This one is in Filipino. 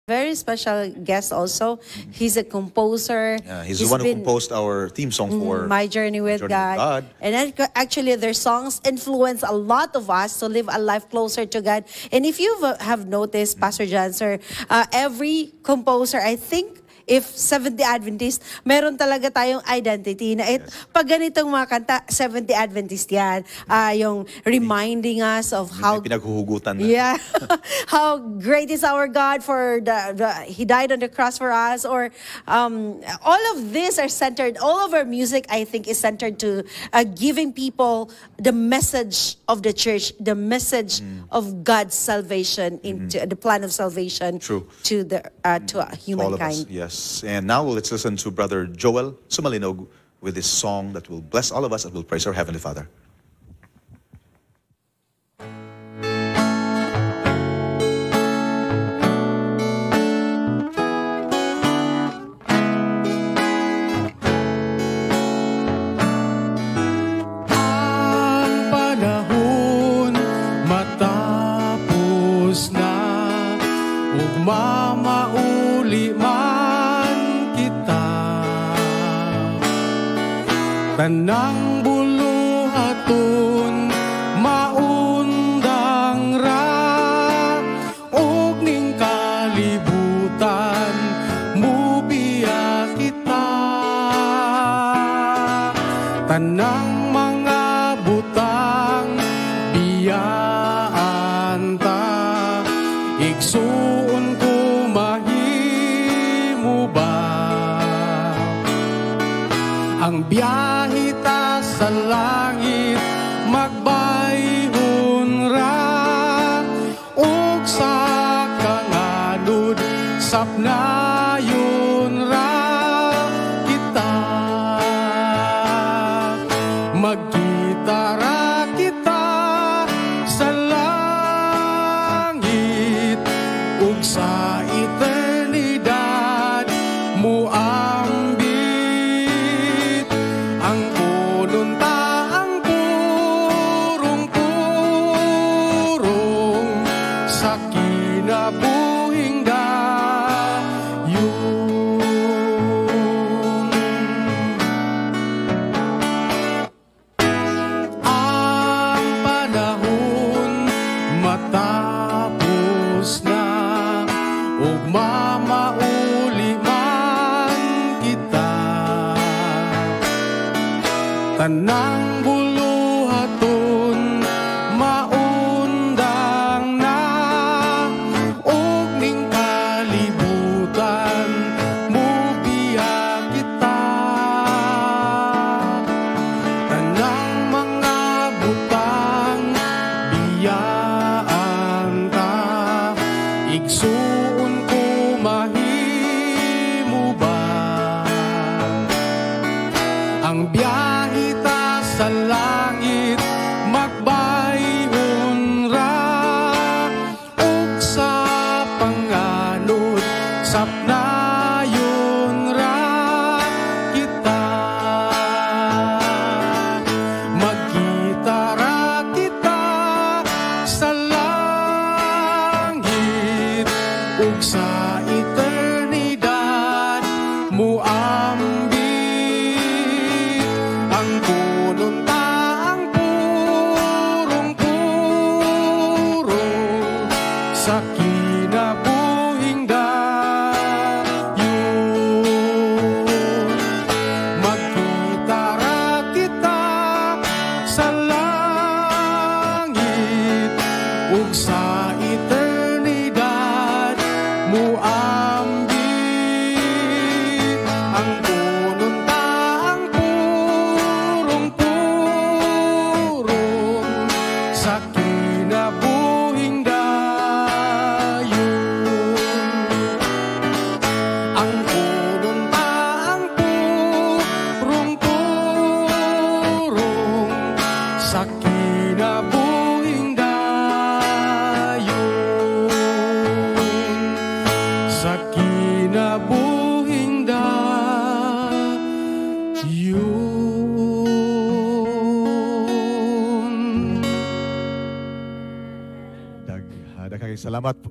Very special guest also. He's a composer. Yeah, he's the one who composed our theme song for My Journey with God. And actually, their songs influence a lot of us to live a life closer to God. And if you have noticed, Pastor John, sir, every composer, I think, if Seventh-day Adventist, meron talaga tayong identity na pag ganitong mga kanta, Seventh-day Adventist yan. Yung reminding us of how... pinaghuhugutan na. Yeah. How great is our God for He died on the cross for us. Or all of this are centered, all of our music, I think, is centered to giving people the message of the church, the message of God's salvation, into the plan of salvation to humankind. Yes. And now let's listen to Brother Joel Sumalinog with this song that will bless all of us and will praise our Heavenly Father. Ang panahon matapos na, ugmamauli tanang buluhaton maundang ra, ug ning kalibutan mubiya kita. Tanang mga butang biyaan ta, igsuon ko mahimo ba ang biyahe ta sa langit, magbayhon ra, ug sa kanganod sapnayon ra kita. Magkita ra kita sa langit, ug sa eternidad muambi ang pununta ang purong-purong sa kinabuhing dayon. Ang panahon matapos na, ug mamauli man kita. Tanang buluhaton maundang na, ug ning kalibutan mubiya kita. Tanang mga butang biyaan ta, igsuon ko mahimo ba ang biyahe ta sa langit, magbayhon ra, ug sa panganod sapnayon ra kita. Magkita ra kita sa langit, ug sa eternidad muambi ang pununta ang purong-purong sa kinabuhing dayon. Magkita ra kita sa langit, ug sa eternidad muambi ang pununta ang purong-purong sa kinabuhing dayon. Ang pununta ang purong-purong sa kinabuhing dayon. Sa kinabuhing dayon. Daghang salamat.